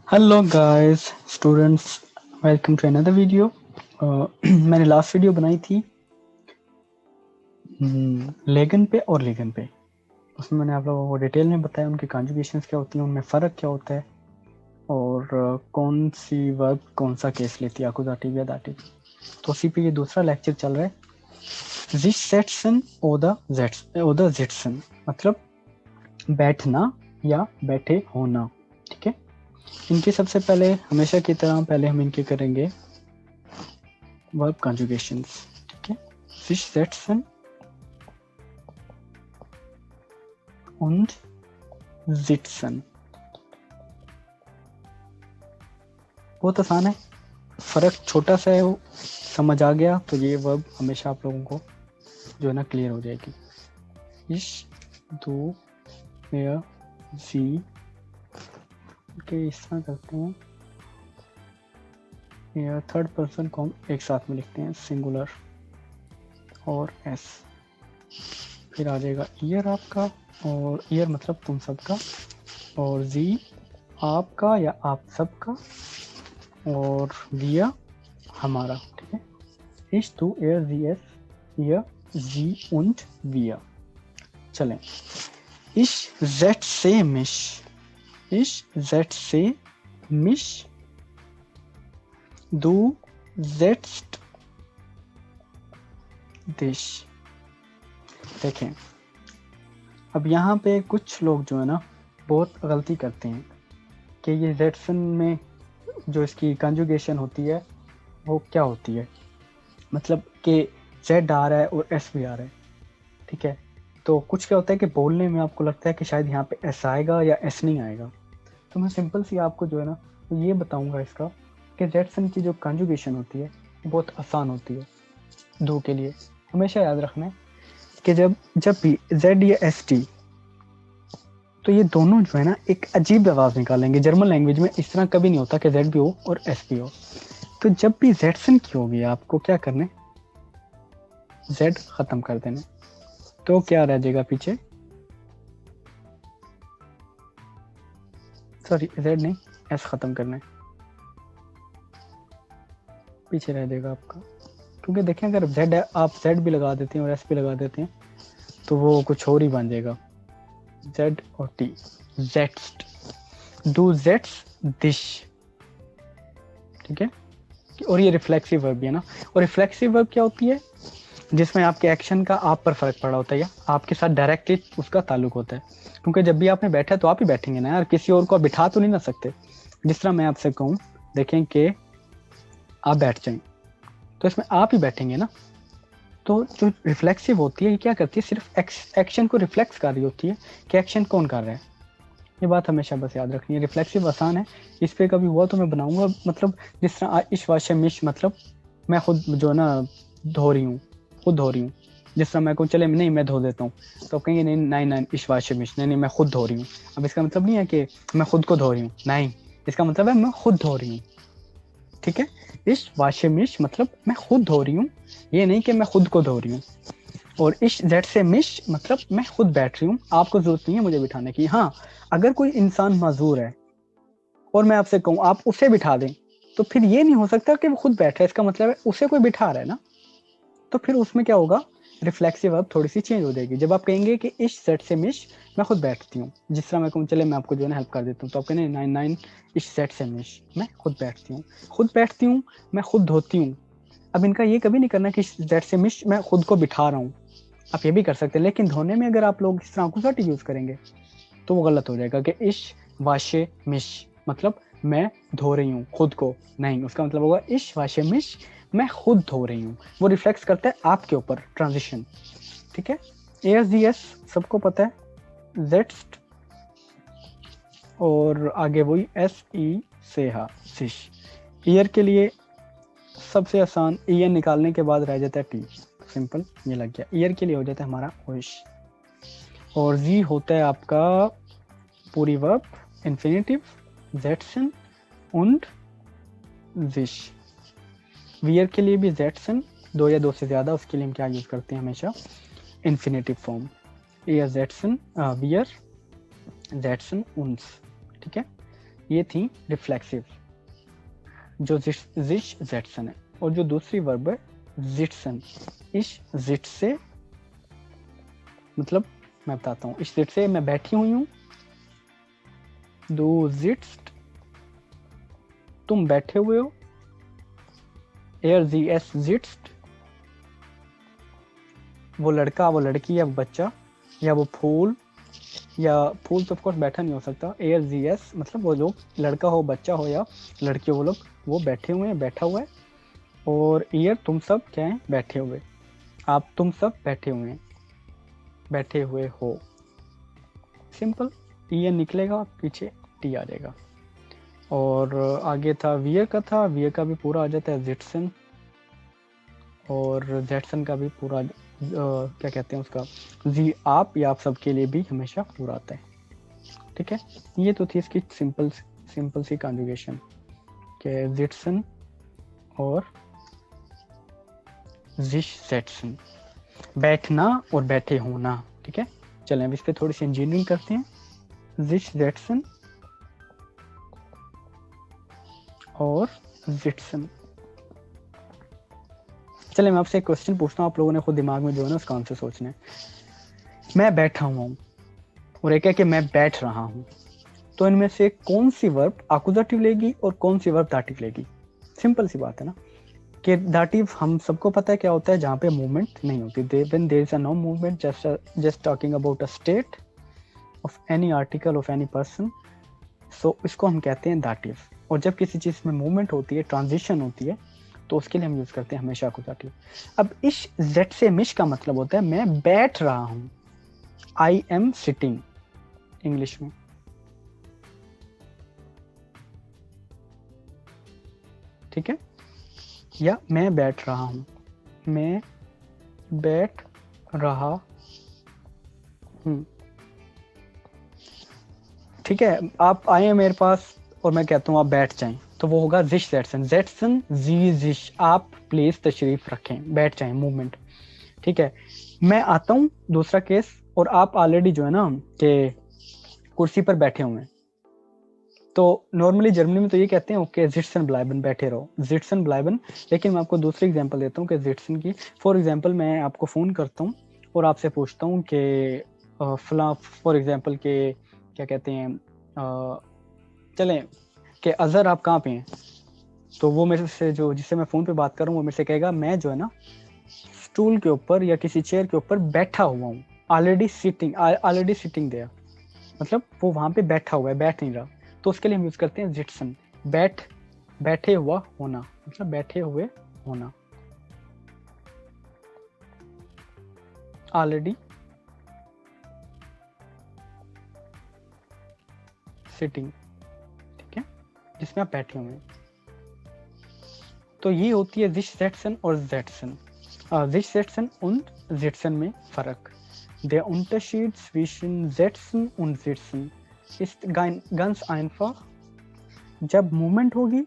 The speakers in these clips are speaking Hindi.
Hello guys students, welcome to another video. मैंने लास्ट वीडियो बनाई थी लेगन पे और लेगन पे। उसमें मैंने आप लोगों को डिटेल में बताया उनकी कॉन्जुगेशंस क्या होती हैं, उनमें फ़र्क क्या होता है और कौन सी वर्ब कौन सा केस लेती है, आकुजाटिव या दाटिव। तो उसी पे ये दूसरा लेक्चर चल रहा है। जिस सेट्सन ओदा जिट्सन मतलब बैठना या बैठे होना। ठीक है, इनके सबसे पहले हमेशा की तरह पहले हम इनके करेंगे verb conjugations. ठीक है, sich setzen und sitzen। बहुत आसान है, फर्क छोटा सा है, वो समझ आ गया तो ये वर्ब हमेशा आप लोगों को जो है ना क्लियर हो जाएगी। ich, du, er, sie। के इस तरह करते हैं, या थर्ड पर्सन को हम एक साथ में लिखते हैं, सिंगुलर और एस। फिर आ जाएगा ईयर आपका, और ईयर मतलब तुम सबका, और जी आपका या आप सबका, और विया हमारा। ठीक है, ich, du, er, sie, es, ihr, sie und wir। चलें, ich setze mich, ich setze mich, du setzt dich। देखें, अब यहाँ पे कुछ लोग जो है ना बहुत गलती करते हैं कि ये जेटसन में जो इसकी कंजुगेशन होती है वो क्या होती है, मतलब कि जेड आ रहा है और एस भी आ रहा है। ठीक है, तो कुछ क्या होता है कि बोलने में आपको लगता है कि शायद यहाँ पे एस आएगा या एस नहीं आएगा। तो मैं सिंपल सी आपको जो है ना तो ये बताऊंगा इसका कि जेटसन की जो कंजुगेशन होती है बहुत आसान होती है। दो के लिए हमेशा याद रखना है कि जब जब भी जेड या एस टी, तो ये दोनों जो है ना एक अजीब आवाज़ निकालेंगे। जर्मन लैंग्वेज में इस तरह कभी नहीं होता कि जेड भी हो और एस भी हो। तो जब भी जेडसन की होगी आपको क्या करना है, जेड खत्म कर देना। तो क्या रह जाएगा पीछे, सॉरी जेड नहीं एस खत्म करना है, पीछे रह जाएगा आपका। क्योंकि देखें अगर जेड आप जेड भी लगा देते हैं और एस भी लगा देते हैं तो वो कुछ और ही बन जाएगा, जेड और टी। जेट्स्ट, डू जेट्स दिश। ठीक है, और ये रिफ्लेक्सिव वर्ब भी है ना। और रिफ्लेक्सिव वर्ब क्या होती है, जिसमें आपके एक्शन का आप पर फर्क पड़ा होता है या आपके साथ डायरेक्टली उसका ताल्लुक होता है। क्योंकि जब भी आपने बैठा तो आप ही बैठेंगे ना यार, किसी और को आप बिठा तो नहीं ना सकते। जिस तरह मैं आपसे कहूँ, देखें कि आप बैठ जाएं तो इसमें आप ही बैठेंगे ना। तो जो रिफ्लेक्सिव होती है ये क्या करती है, सिर्फ एक्शन को रिफ्लेक्स कर रही होती है कि एक्शन कौन कर रहा है। ये बात हमेशा बस याद रखनी है। रिफ्लेक्सिव आसान है, इस पर कभी हुआ तो मैं बनाऊंगा। मतलब जिस तरह इश वाशे मिश, मतलब मैं खुद जो है ना धो रही हूँ, खुद धो रही हूँ। जिस तरह मैं कहूँ चले नहीं मैं धो देता हूँ, तो कहेंगे नहीं नहीं नहीं इश वाशे मिश, नहीं नहीं मैं खुद धो रही हूँ। अब इसका मतलब नहीं है कि मैं खुद को धो रही हूँ, नहीं, इसका मतलब है मैं खुद धो रही हूँ। ठीक है, इश वाशे मिश मतलब मैं खुद धो रही हूँ, ये नहीं कि मैं खुद को धो रही हूँ। और इश जेड से मिश मतलब मैं खुद बैठ रही हूँ, आपको जरूरत नहीं है मुझे बिठाने की। हाँ, अगर कोई इंसान माजूर है और मैं आपसे कहूँ आप उसे बिठा दें, तो फिर ये नहीं हो सकता कि वो खुद बैठा है, इसका मतलब है उसे कोई बिठा रहा है ना। तो फिर उसमें क्या होगा, रिफ्लेक्सिव वर्ब थोड़ी सी चेंज हो जाएगी। जब आप कहेंगे कि इश सेट से मिश मैं खुद बैठती हूँ, जिस तरह मैं कहूँ चले मैं आपको जो है ना हेल्प कर देता हूँ, तो आप कहेंगे नाइन नाइन इश सेट से मिश मैं खुद बैठती हूँ, खुद बैठती हूँ, मैं खुद धोती हूँ। अब इनका ये कभी नहीं करना कि जेड से मिश मैं खुद को बिठा रहा हूँ। आप ये भी कर सकते हैं, लेकिन धोने में अगर आप लोग इस तरह आकुजाटी यूज करेंगे तो वो गलत हो जाएगा कि इश वाशे मिश मतलब मैं धो रही हूँ खुद को, नहीं, उसका मतलब होगा इश वाशे मिश मैं खुद धो रही हूँ। वो रिफ्लेक्स करता है आपके ऊपर ट्रांजिशन। ठीक है, एस सबको पता है, जेट्स्ट और आगे वही एस ई से हा सिश। ईयर के लिए सबसे आसान, ईयर निकालने के बाद रह जाता है टी, सिंपल ये लग गया। ईयर के लिए हो जाता है हमारा ओइश, और जी होता है आपका पूरी verb infinitive Jetson und sich। Wear के लिए भी जेटसन, दो या दो से ज़्यादा, उसके लिए हम क्या यूज़ करते हैं हमेशा इन्फिनेटिव फॉर्म, या जेटसन वियर जेटसन uns। ठीक है, ये थी रिफ्लेक्सिव जो जिश जेटसन है, और जो दूसरी वर्ब है जिटसन, इस जिट से मतलब मैं बताता हूँ, इस जिट से मैं बैठी हुई हूँ, दो जिट्स्ट तुम बैठे हुए हो, एयर जी एस जिट्स्ट वो लड़का वो लड़की या वो बच्चा या वो फूल, या फूल तो ऑफकोर्स बैठा नहीं हो सकता, एयर जी एस मतलब वो लोग, लड़का हो बच्चा हो या लड़की हो, वो लोग वो बैठे हुए हैं, बैठा हुआ है, और ईयर तुम सब क्या है बैठे हुए, आप तुम सब बैठे हुए हैं, बैठे हुए हो, सिंपल, ईयर निकलेगा पीछे टी आ जाएगा। और आगे था वियर का, था वियर का भी पूरा आ जाता है जिटसन, और जेटसन का भी पूरा क्या कहते हैं उसका जी आप या आप सबके लिए भी हमेशा पूरा आता है। ठीक है, ये तो थी इसकी सिंपल सी कॉन्जुगेशन के जिटसन और जिश जेटसन, बैठना और बैठे होना। ठीक है, चलें अब इस पर थोड़ी सी इंजीनियरिंग करते हैं। जिश जेटसन और जिटसन। चलिए मैं आपसे एक क्वेश्चन पूछता हूँ, आप लोगों ने खुद दिमाग में जो है ना उसका आंसर सोचना है। मैं बैठा हुआ हूँ और एक है कि मैं बैठ रहा हूँ, तो इनमें से कौन सी वर्ब आकुजेटिव लेगी और कौन सी वर्ब दाटिव लेगी? सिंपल सी बात है ना, कि दाटिव हम सबको पता है क्या होता है, जहाँ पे मूवमेंट नहीं होती, when there is no movement, just talking about a state of any article of any person, so इसको हम कहते हैं दाटिव। और जब किसी चीज में मूवमेंट होती है, ट्रांजिशन होती है, तो उसके लिए हम यूज करते हैं हमेशा आकुजेटिव। अब इस जेट से मिश का मतलब होता है मैं बैठ रहा हूं, आई एम सिटिंग इंग्लिश में। ठीक है, या मैं बैठ रहा हूं, मैं बैठ रहा हूं। ठीक है, आप आए हैं मेरे पास और मैं कहता हूं आप बैठ जाएं, तो वो होगा जिश जेटसन, जेटसन जी जिश, आप प्लीज तशरीफ रखें, बैठ जाएं, मूवमेंट। ठीक है, मैं आता हूं दूसरा केस, और आप ऑलरेडी जो है ना कि कुर्सी पर बैठे हुए हैं, तो नॉर्मली जर्मनी में तो ये कहते हैं ओके जिट्सन ब्लाइबन, बैठे रहो, जिट्सन ब्लाइबन। लेकिन मैं आपको दूसरी एग्जांपल देता हूँ कि जिट्सन की। फॉर एग्जांपल मैं आपको फ़ोन करता हूँ और आपसे पूछता हूँ कि फला, फॉर एग्जांपल के क्या कहते हैं, चलें कि अजहर आप कहाँ पे हैं, तो वो मेरे से, जो जिससे मैं फ़ोन पे बात कर रहा हूँ, वो मेरे से कहेगा मैं जो है ना स्टूल के ऊपर या किसी चेयर के ऊपर बैठा हुआ हूँ, ऑलरेडी सिटिंग देयर, मतलब वो वहां पे बैठा हुआ है, बैठ नहीं रहा, तो उसके लिए हम यूज करते हैं जिटसन, बैठे हुआ होना, मतलब बैठे हुए होना, ऑलरेडी सिटिंग। ठीक है, जिसमें आप बैठे हुए हैं। तो ये होती है जिश जेटसन और जेटसन। जिश जेटसन und जिटसन में फर्क, der Unterschied zwischen Setzen und Sitzen ist ganz einfach। जब मूवमेंट होगी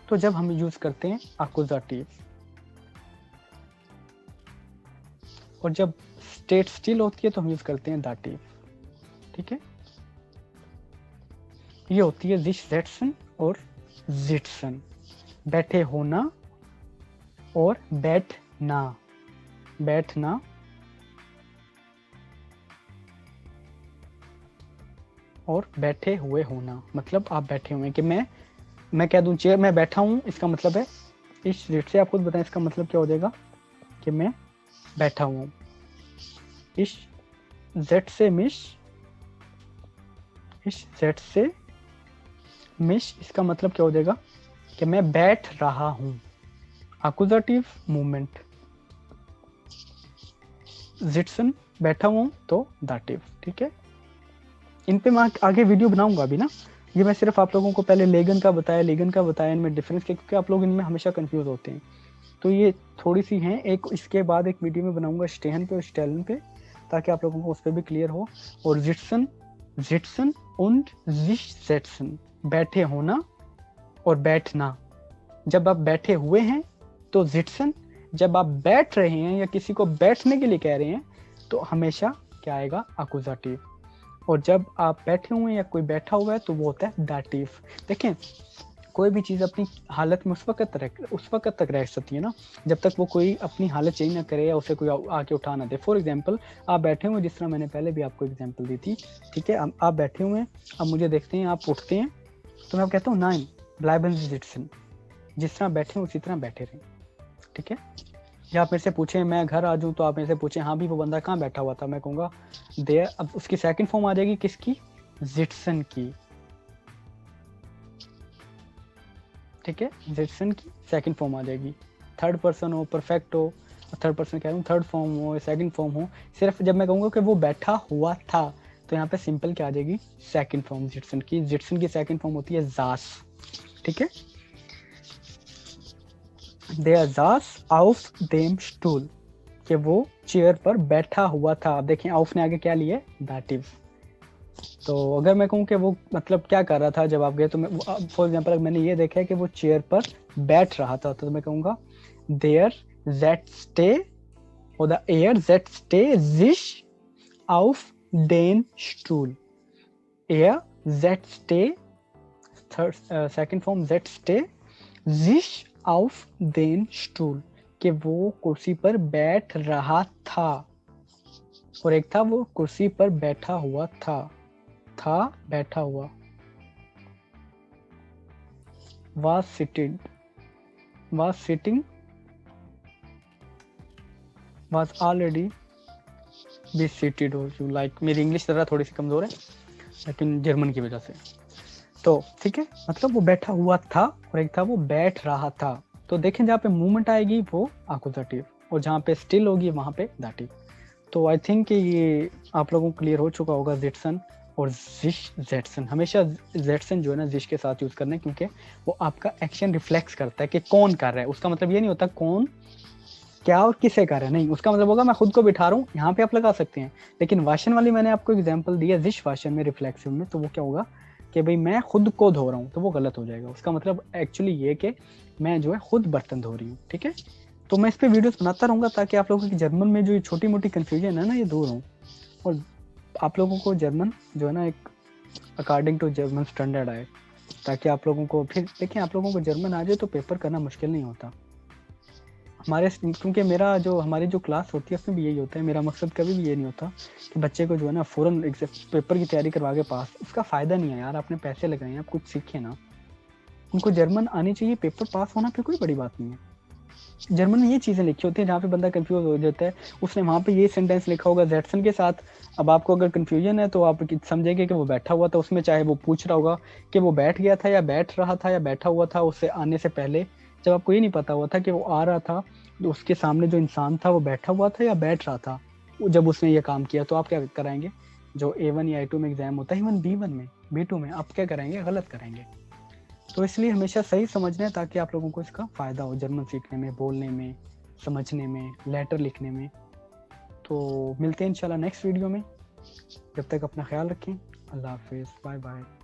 तो जब हम यूज करते हैं आकुजेटिव, और जब स्टेट स्टिल होती है तो हम यूज करते हैं दाटिव। ठीक है, ये होती है जिश जेटसन और जिटसन, बैठे होना और बैठना, बैठना और बैठे हुए होना, मतलब आप बैठे हुए हैं, कि मैं कह दूं चेयर मैं बैठा हूं, इसका मतलब है, इस रेट से आप खुद बताएं इसका मतलब क्या हो जाएगा, कि मैं बैठा हुआ हूं। इस जेट से मिश, इस जेट से मिश, इसका मतलब क्या हो जाएगा कि मैं बैठ रहा हूं, आकुजेटिव मूवमेंट, जिटसन बैठा हुआ हूं तो दाटिव। ठीक है, इन पे मैं आगे वीडियो बनाऊंगा अभी ना, ये मैं सिर्फ आप लोगों को पहले लेगन का बताया, इनमें डिफरेंस क्या, क्योंकि आप लोग इनमें हमेशा कंफ्यूज होते हैं, तो ये थोड़ी सी हैं। एक इसके बाद एक वीडियो में बनाऊंगा स्टेहन पे और स्टेलन पे, ताकि आप लोगों को उस पर भी क्लियर हो। और जिटसन und जिटसन, बैठे होना और बैठना। जब आप बैठे हुए हैं तो जिटसन, जब आप बैठ रहे हैं या किसी को बैठने के लिए कह रहे हैं तो हमेशा क्या आएगा, आकुजेटिव। और जब आप बैठे हुए हैं या कोई बैठा हुआ है तो वो होता है दाटिव। देखें कोई भी चीज़ अपनी हालत में उस वक्त तक रह सकती है ना जब तक वो कोई अपनी हालत चेंज ना करे या उसे कोई आके उठा ना दे। फॉर एग्जांपल आप बैठे हुए, जिस तरह मैंने पहले भी आपको एग्जांपल दी थी, ठीक है, आप बैठे हुए हैं, अब मुझे देखते हैं आप उठते हैं, तो मैं कहता हूँ नाइन ब्लाइबन सिटिजन, जिस तरह बैठे हैं उसी तरह बैठे रहें, ठीक है। या आप मेरे से पूछें मैं घर आ जाऊँ, तो आप मेरे से पूछें हाँ भी वो बंदा कहाँ बैठा हुआ था, मैं कहूँगा देयर। अब उसकी सेकंड फॉर्म आ जाएगी किसकी, जिटसन की, ठीक है, जिटसन की सेकंड फॉर्म आ जाएगी। थर्ड पर्सन हो, परफेक्ट हो, थर्ड पर्सन कह रहा हूँ, थर्ड फॉर्म हो, सेकंड फॉर्म हो, सिर्फ जब मैं कहूँगा कि वो बैठा हुआ था तो यहाँ पे सिंपल क्या आ जाएगी, सेकंड फॉर्म जिटसन की। जिटसन की सेकंड फॉर्म होती है जास, ठीक है। देयर जास auf dem Stuhl, कि वो चेयर पर बैठा हुआ था। अब देखें auf ने आगे क्या लिया, दाटिव। तो अगर मैं कहूँ कि वो मतलब क्या कर रहा था जब आप गए, तो मैं फॉर एग्जांपल मैंने ये देखा है कि वो चेयर पर बैठ रहा था, तो मैं कहूँगा there सेटते oder er setzte sich auf den Stuhl. Er setzte, second form setzte sich auf den Stuhl, कि वो कुर्सी पर बैठ रहा था, और एक था वो कुर्सी पर बैठा हुआ था बैठा हुआ। was sitting was already be seated or you like। मेरी इंग्लिश जरा थोड़ी सी कमजोर है लेकिन जर्मन की वजह से, तो ठीक है, मतलब वो बैठा हुआ था और एक था वो बैठ रहा था। तो देखें जहाँ पे मूवमेंट आएगी वो आकुजाटिव, और जहाँ पे स्टिल होगी वहाँ पे दाटिव। तो आई थिंक कि ये आप लोगों को क्लियर हो चुका होगा। जिटसन और जिश जेटसन, हमेशा जेटसन जो है ना जिश के साथ यूज करना है, क्योंकि वो आपका एक्शन रिफ्लेक्स करता है कि कौन कर रहा है। उसका मतलब ये नहीं होता कौन क्या और किसे कर रहा है, नहीं, उसका मतलब होगा मैं खुद को बिठा रहा हूँ, यहाँ पे आप लगा सकते हैं। लेकिन वाशन वाली मैंने आपको एग्जांपल दिया जिश वाशन में, रिफ्लेक्सिव में, तो वो क्या होगा कि भाई मैं खुद को धो रहा हूँ, तो वो गलत हो जाएगा। उसका मतलब एक्चुअली ये कि मैं जो है खुद बर्तन धो रही हूँ, ठीक है। तो मैं इस पर वीडियोस बनाता रहूँगा ताकि आप लोगों की जर्मन में जो छोटी मोटी कन्फ्यूजन है ना ये दूर हो, और आप लोगों को जर्मन जो है ना एक अकॉर्डिंग टू जर्मन स्टैंडर्ड आए, ताकि आप लोगों को फिर देखिए आप लोगों को जर्मन आ जाए तो पेपर करना मुश्किल नहीं होता हमारे, क्योंकि मेरा जो हमारी जो क्लास होती है उसमें भी यही होता है। मेरा मकसद कभी भी ये नहीं होता कि बच्चे को जो है ना फ़ौरन पेपर की तैयारी करवा के पास, उसका फ़ायदा नहीं है यार। आपने पैसे लगाए हैं, आप कुछ सीखें ना। उनको जर्मन आनी चाहिए, पेपर पास होना फिर कोई बड़ी बात नहीं है। जर्मन में ये चीज़ें लिखी होती है जहाँ पे बंदा कंफ्यूज हो जाता है, उसने वहाँ पे ये सेंटेंस लिखा होगा जेटसन के साथ। अब आपको अगर कंफ्यूजन है तो आप समझेंगे कि वो बैठा हुआ था, उसमें चाहे वो पूछ रहा होगा कि वो बैठ गया था या बैठ रहा था या बैठा हुआ था उससे आने से पहले, जब आपको ये नहीं पता हुआ था कि वो आ रहा था, तो उसके सामने जो इंसान था वो बैठा हुआ था या बैठ रहा था जब उसने ये काम किया, तो आप क्या कराएंगे। जो A1 या A2 में एग्जाम होता है, इवन B1 में, B2 में, आप क्या कराएंगे, गलत कराएंगे। तो इसलिए हमेशा सही समझना है ताकि आप लोगों को इसका फ़ायदा हो जर्मन सीखने में, बोलने में, समझने में, लेटर लिखने में। तो मिलते हैं इंशाल्लाह नेक्स्ट वीडियो में। जब तक अपना ख्याल रखें। अल्लाह हाफिज़, बाय बाय।